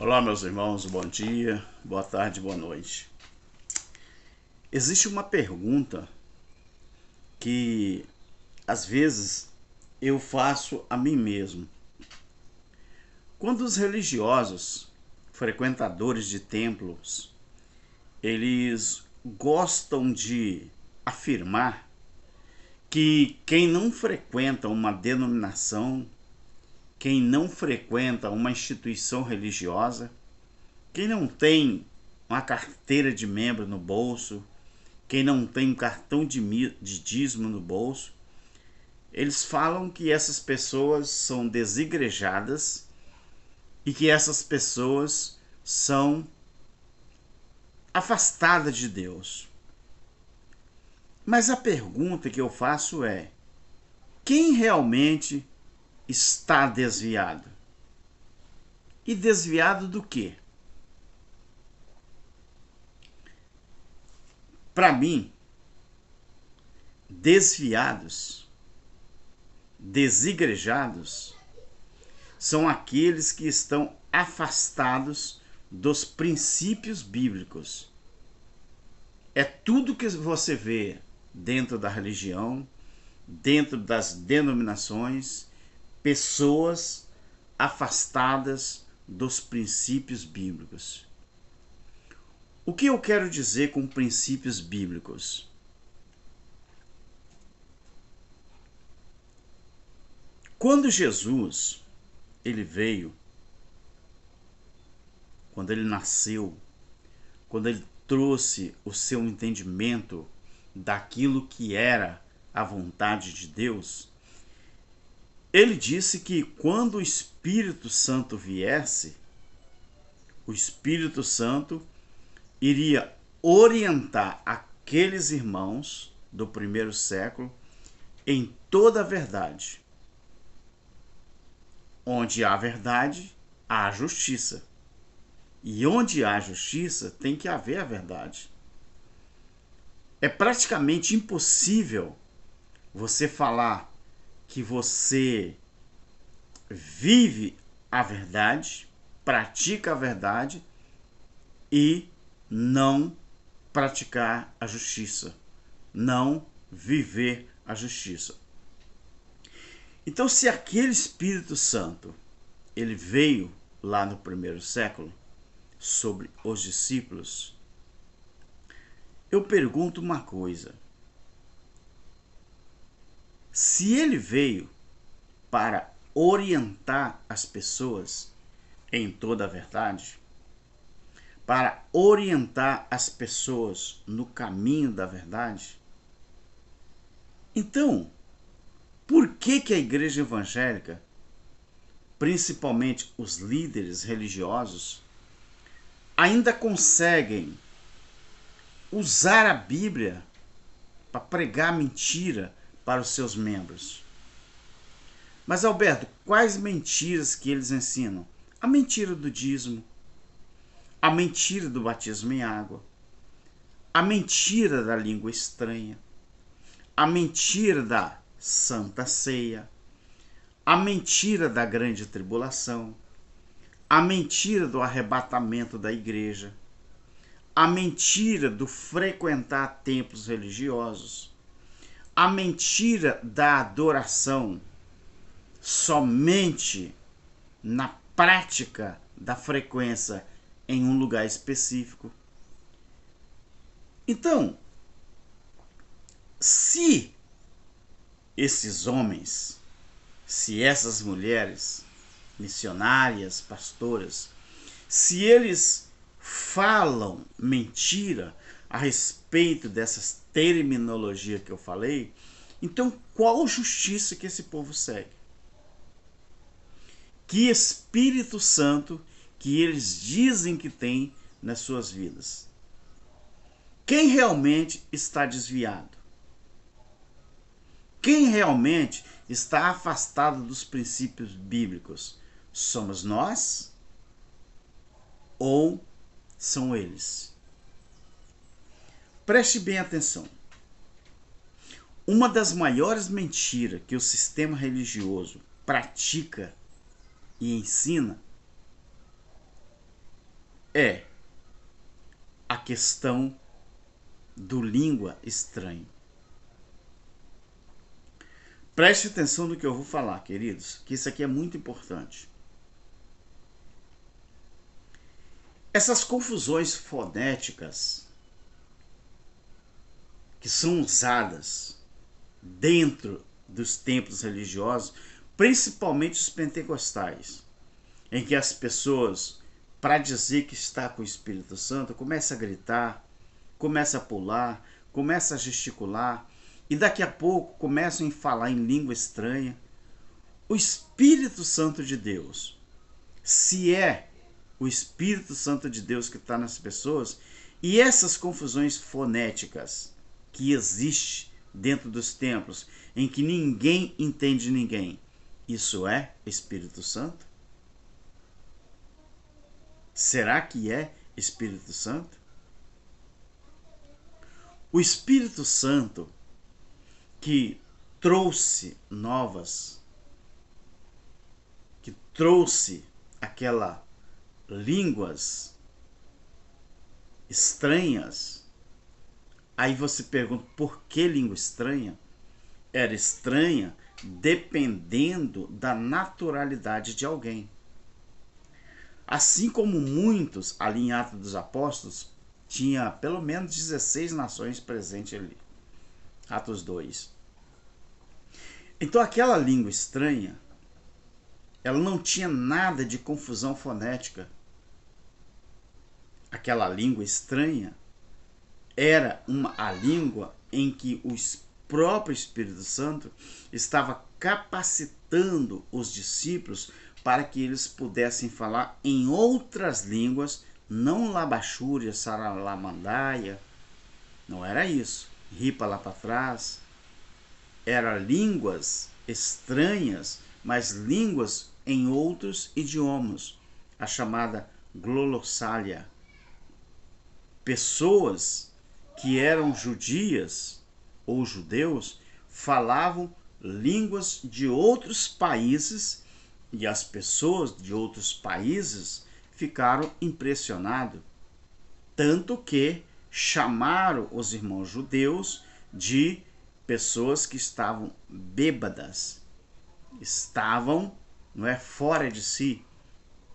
Olá, meus irmãos, bom dia, boa tarde, boa noite. Existe uma pergunta que às vezes eu faço a mim mesmo. Quando os religiosos, frequentadores de templos, eles gostam de afirmar que quem não frequenta uma denominação, quem não frequenta uma instituição religiosa, quem não tem uma carteira de membro no bolso, quem não tem um cartão de dízimo no bolso, eles falam que essas pessoas são desigrejadas e que essas pessoas são afastadas de Deus. Mas a pergunta que eu faço é: quem realmente está desviado? E desviado do quê? Para mim, desviados, desigrejados, são aqueles que estão afastados dos princípios bíblicos. É tudo que você vê dentro da religião, dentro das denominações, pessoas afastadas dos princípios bíblicos. O que eu quero dizer com princípios bíblicos? Quando Jesus ele veio, quando ele nasceu, quando ele trouxe o seu entendimento daquilo que era a vontade de Deus, ele disse que quando o Espírito Santo viesse, o Espírito Santo iria orientar aqueles irmãos do primeiro século em toda a verdade. Onde há verdade, há justiça. E onde há justiça, tem que haver a verdade. É praticamente impossível você falar que você vive a verdade, pratica a verdade e não praticar a justiça, não viver a justiça. Então, se aquele Espírito Santo ele veio lá no primeiro século sobre os discípulos, eu pergunto uma coisa: se ele veio para orientar as pessoas em toda a verdade, para orientar as pessoas no caminho da verdade, então, por que a igreja evangélica, principalmente os líderes religiosos, ainda conseguem usar a Bíblia para pregar mentira para os seus membros? Mas, Alberto, quais mentiras que eles ensinam? A mentira do dízimo, a mentira do batismo em água, a mentira da língua estranha, a mentira da Santa Ceia, a mentira da grande tribulação, a mentira do arrebatamento da igreja, a mentira do frequentar templos religiosos, a mentira da adoração somente na prática da frequência em um lugar específico. Então, se esses homens, se essas mulheres, missionárias, pastoras, se eles falam mentira a respeito dessas terminologias que eu falei, então qual justiça que esse povo segue? Que Espírito Santo que eles dizem que tem nas suas vidas? Quem realmente está desviado? Quem realmente está afastado dos princípios bíblicos? Somos nós ou são eles? Preste bem atenção. Uma das maiores mentiras que o sistema religioso pratica e ensina é a questão do língua estranha. Preste atenção no que eu vou falar, queridos, que isso aqui é muito importante. Essas confusões fonéticas que são usadas dentro dos templos religiosos, principalmente os pentecostais, em que as pessoas, para dizer que está com o Espírito Santo, começam a gritar, começam a pular, começam a gesticular, e daqui a pouco começam a falar em língua estranha. O Espírito Santo de Deus, se é o Espírito Santo de Deus que está nas pessoas, e essas confusões fonéticas que existem dentro dos templos, em que ninguém entende ninguém, isso é Espírito Santo? Será que é Espírito Santo? O Espírito Santo que trouxe que trouxe aquela línguas estranhas. Aí você pergunta, por que língua estranha? Era estranha dependendo da naturalidade de alguém. Assim como muitos ali em Atos dos Apóstolos, tinha pelo menos 16 nações presentes ali. Atos 2. Então aquela língua estranha, ela não tinha nada de confusão fonética. Aquela língua estranha era a língua em que o próprio Espírito Santo estava capacitando os discípulos para que eles pudessem falar em outras línguas, não labachúria, saralamandaia, não era isso, ripa lá para trás, eram línguas estranhas, mas línguas em outros idiomas, a chamada glossália. Pessoas que eram judias ou judeus falavam línguas de outros países e as pessoas de outros países ficaram impressionados, tanto que chamaram os irmãos judeus de pessoas que estavam bêbadas, estavam, não é, fora de si.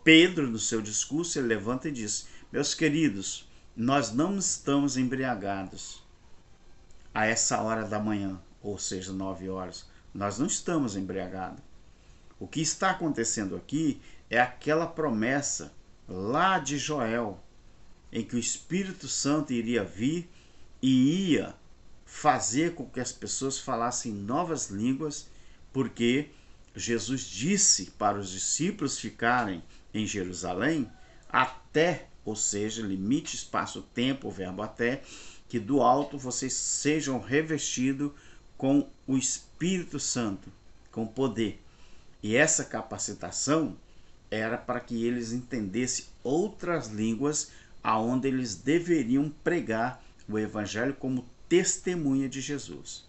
Pedro, no seu discurso, ele levanta e diz: meus queridos, nós não estamos embriagados a essa hora da manhã, ou seja, 9 horas. Nós não estamos embriagados. O que está acontecendo aqui é aquela promessa lá de Joel, em que o Espírito Santo iria vir e ia fazer com que as pessoas falassem novas línguas, porque Jesus disse para os discípulos ficarem em Jerusalém até, ou seja, limite, espaço, tempo, o verbo até, que do alto vocês sejam revestidos com o Espírito Santo, com poder. E essa capacitação era para que eles entendessem outras línguas aonde eles deveriam pregar o Evangelho como testemunha de Jesus.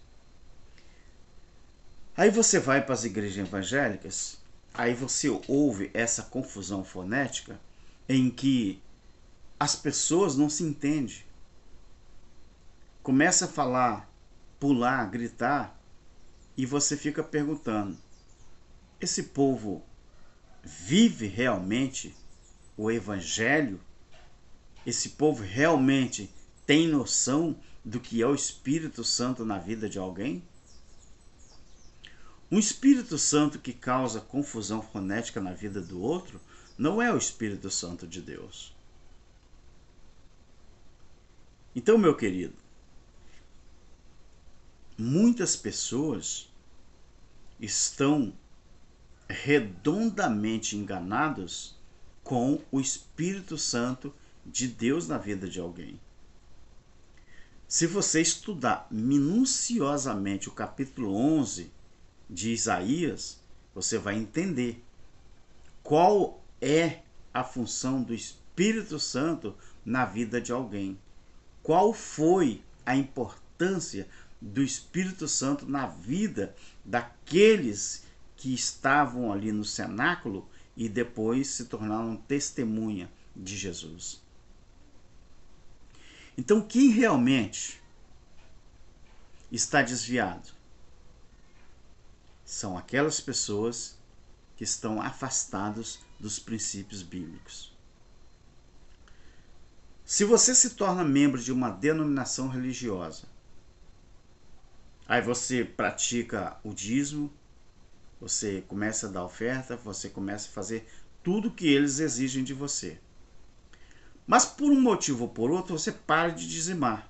Aí você vai para as igrejas evangélicas, aí você ouve essa confusão fonética em que as pessoas não se entendem. Começa a falar, pular, gritar, e você fica perguntando, esse povo vive realmente o Evangelho? Esse povo realmente tem noção do que é o Espírito Santo na vida de alguém? Um Espírito Santo que causa confusão fonética na vida do outro não é o Espírito Santo de Deus. Então, meu querido, muitas pessoas estão redondamente enganados com o Espírito Santo de Deus na vida de alguém. Se você estudar minuciosamente o capítulo 11 de Isaías, você vai entender qual é a função do Espírito Santo na vida de alguém. Qual foi a importância do Espírito Santo na vida daqueles que estavam ali no cenáculo e depois se tornaram testemunha de Jesus. Então, quem realmente está desviado são aquelas pessoas que estão afastados dos princípios bíblicos. Se você se torna membro de uma denominação religiosa, aí você pratica o dízimo, você começa a dar oferta, você começa a fazer tudo que eles exigem de você. Mas por um motivo ou por outro, você para de dizimar.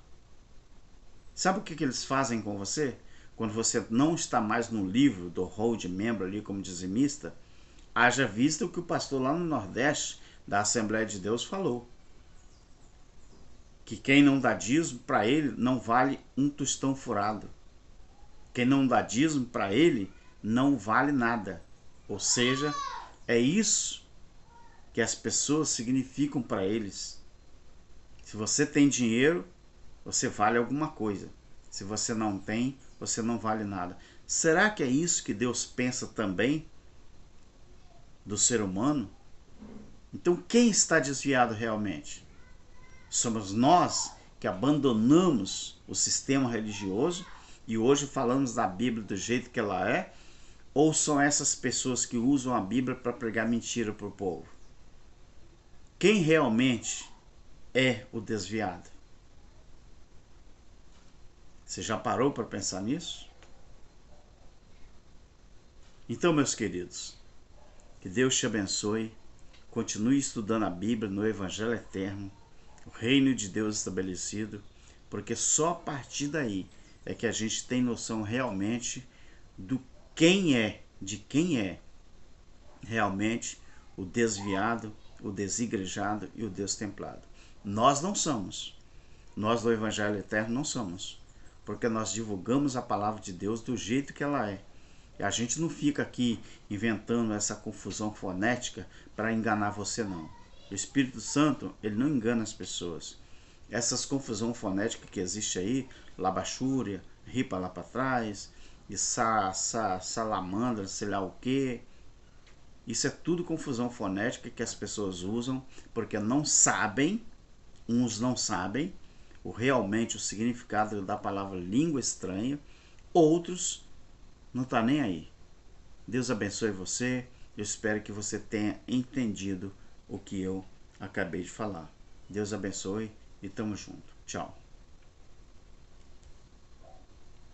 Sabe o que eles fazem com você? Quando você não está mais no livro do rol de membro ali como dizimista, haja vista o que o pastor lá no Nordeste da Assembleia de Deus falou. Que quem não dá dízimo, para ele, não vale um tostão furado. Quem não dá dízimo, para ele, não vale nada. Ou seja, é isso que as pessoas significam para eles. Se você tem dinheiro, você vale alguma coisa. Se você não tem, você não vale nada. Será que é isso que Deus pensa também do ser humano? Então, quem está desviado realmente? Somos nós que abandonamos o sistema religioso e hoje falamos da Bíblia do jeito que ela é? Ou são essas pessoas que usam a Bíblia para pregar mentira para o povo? Quem realmente é o desviado? Você já parou para pensar nisso? Então, meus queridos, que Deus te abençoe. Continue estudando a Bíblia no Evangelho Eterno, o reino de Deus estabelecido, porque só a partir daí é que a gente tem noção realmente de quem é realmente o desviado, o desigrejado e o destemplado. Nós não somos. Nós do Evangelho Eterno não somos, porque nós divulgamos a palavra de Deus do jeito que ela é. E a gente não fica aqui inventando essa confusão fonética para enganar você, não. O Espírito Santo, ele não engana as pessoas. Essas confusão fonética que existe aí, labachúria, ripa lá para trás, e salamandra, sei lá o que, isso é tudo confusão fonética que as pessoas usam porque não sabem, uns não sabem realmente o significado da palavra língua estranha, outros não tá nem aí. Deus abençoe você. Eu espero que você tenha entendido o que eu acabei de falar. Deus abençoe e tamo junto. Tchau.